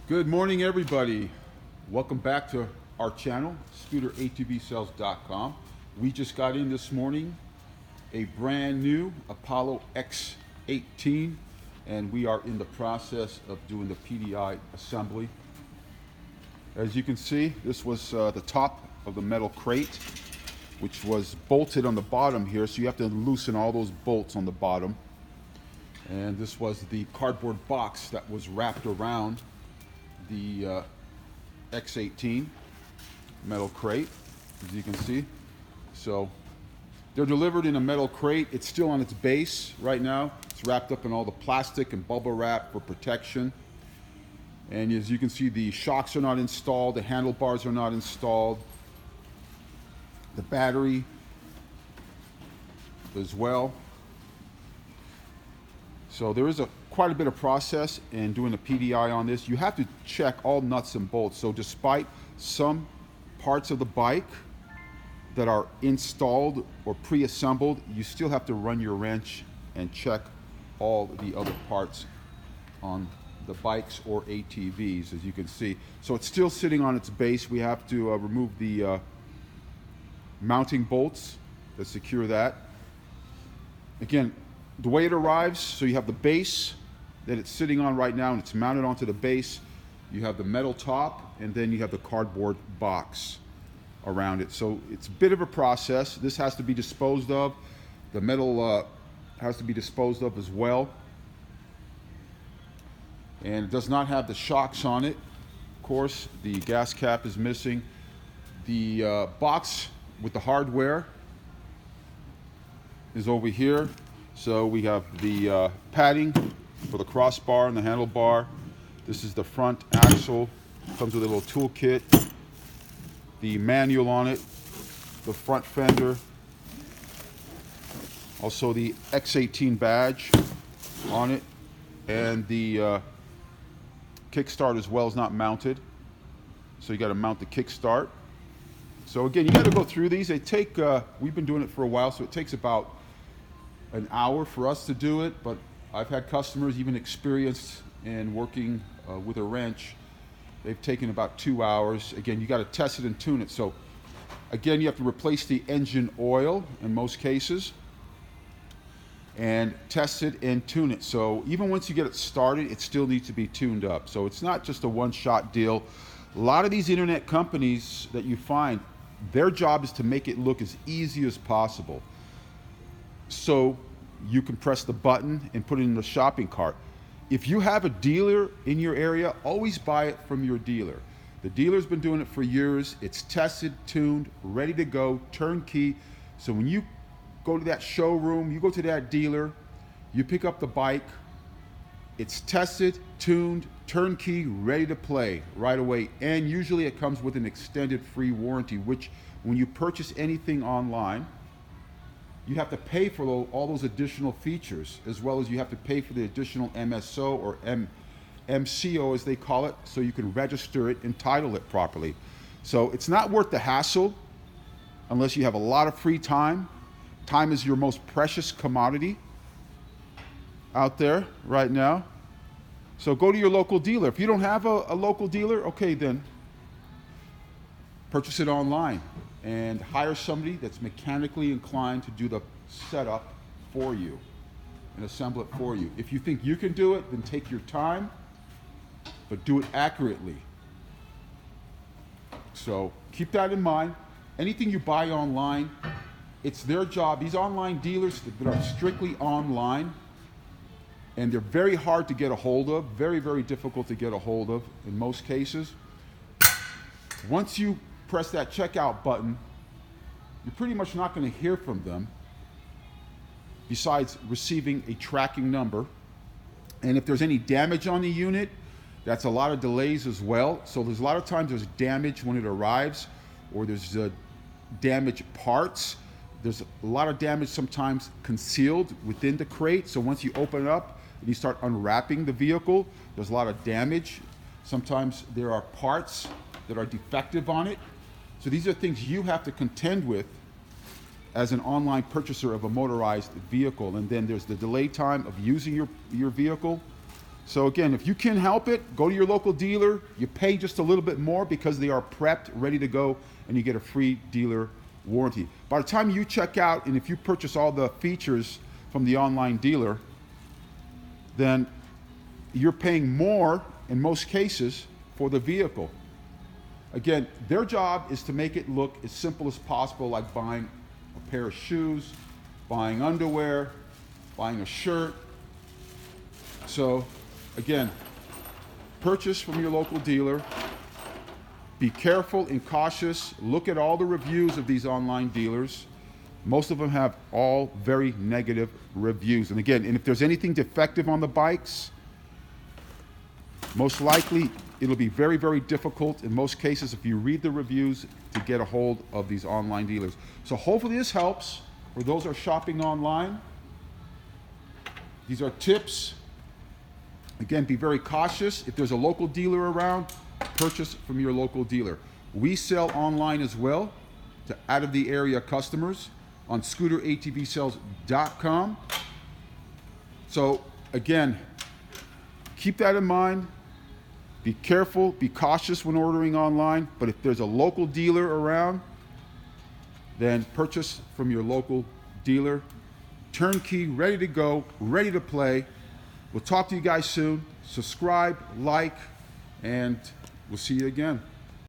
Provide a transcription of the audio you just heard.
Good morning, everybody. Welcome back to our channel, scooter-atvsales.com. We just got in this morning a brand new Apollo X18, and we are in the process of doing the PDI assembly. As you can see, this was the top of the metal crate, which was bolted on the bottom here, so you have to loosen all those bolts on the bottom. And this was the cardboard box that was wrapped around the X18 metal crate, as you can see. So they're delivered in a metal crate. It's still on its base right now. It's wrapped up in all the plastic and bubble wrap for protection. And as you can see, the shocks are not installed, the handlebars are not installed, the battery as well. So there is quite a bit of process in doing a PDI on this. You have to check all nuts and bolts. So despite some parts of the bike that are installed or pre-assembled, you still have to run your wrench and check all the other parts on the bikes or ATVs, as you can see. So it's still sitting on its base. We have to remove the mounting bolts that secure that. Again, the way it arrives, so you have the base that it's sitting on right now, and it's mounted onto the base. You have the metal top, and then you have the cardboard box around it. So it's a bit of a process. This has to be disposed of. The metal has to be disposed of as well. And it does not have the shocks on it. Of course, the gas cap is missing. The box with the hardware is over here. So we have the padding for the crossbar and the handlebar. This is the front axle. Comes with a little toolkit. The manual on it. The front fender. Also the X18 badge on it. And the kickstart as well is not mounted. So you got to mount the kickstart. So again, you got to go through these. They take, we've been doing it for a while, so it takes about an hour for us to do it, but I've had customers even experienced in working with a wrench. They've taken about 2 hours. Again, you got to test it and tune it. So again, you have to replace the engine oil in most cases and test it and tune it. So even once you get it started, it still needs to be tuned up. So it's not just a one-shot deal. A lot of these internet companies that you find, their job is to make it look as easy as possible. So you can press the button and put it in the shopping cart. If you have a dealer in your area, always buy it from your dealer. The dealer's been doing it for years. It's tested, tuned, ready to go, turnkey. So when you go to that showroom, you go to that dealer, you pick up the bike, it's tested, tuned, turnkey, ready to play right away. And usually it comes with an extended free warranty, which when you purchase anything online, you have to pay for all those additional features, as well as you have to pay for the additional MSO or MCO as they call it, so you can register it and title it properly. So it's not worth the hassle unless you have a lot of free time. Time is your most precious commodity out there right now. So go to your local dealer. If you don't have a local dealer, okay, then purchase it online and hire somebody that's mechanically inclined to do the setup for you and assemble it for you. If you think you can do it, then take your time, but do it accurately. So keep that in mind. Anything you buy online, it's their job. These online dealers that are strictly online, and they're very hard to get a hold of, very, very difficult to get a hold of in most cases. Once you press that checkout button, you're pretty much not going to hear from them besides receiving a tracking number. And if there's any damage on the unit, that's a lot of delays as well. So there's a lot of times there's damage when it arrives, or there's damaged parts. There's a lot of damage sometimes concealed within the crate. So once you open it up and you start unwrapping the vehicle, there's a lot of damage. Sometimes there are parts that are defective on it. So these are things you have to contend with as an online purchaser of a motorized vehicle. And then there's the delay time of using your vehicle. So again, if you can help it, go to your local dealer. You pay just a little bit more because they are prepped, ready to go, and you get a free dealer warranty. By the time you check out, and if you purchase all the features from the online dealer, then you're paying more in most cases for the vehicle. Again, their job is to make it look as simple as possible, like buying a pair of shoes, buying underwear, buying a shirt. So again, purchase from your local dealer. Be careful and cautious. Look at all the reviews of these online dealers. Most of them have all very negative reviews. And again, and if there's anything defective on the bikes, most likely it'll be very, very difficult in most cases if you read the reviews to get a hold of these online dealers. So hopefully this helps for those who are shopping online. These are tips. Again, be very cautious. If there's a local dealer around, purchase from your local dealer. We sell online as well to out of the area customers on scooterATVsales.com. So again, keep that in mind. Be careful, be cautious when ordering online, but if there's a local dealer around, then purchase from your local dealer. Turnkey, ready to go, ready to play. We'll talk to you guys soon. Subscribe, like, and we'll see you again.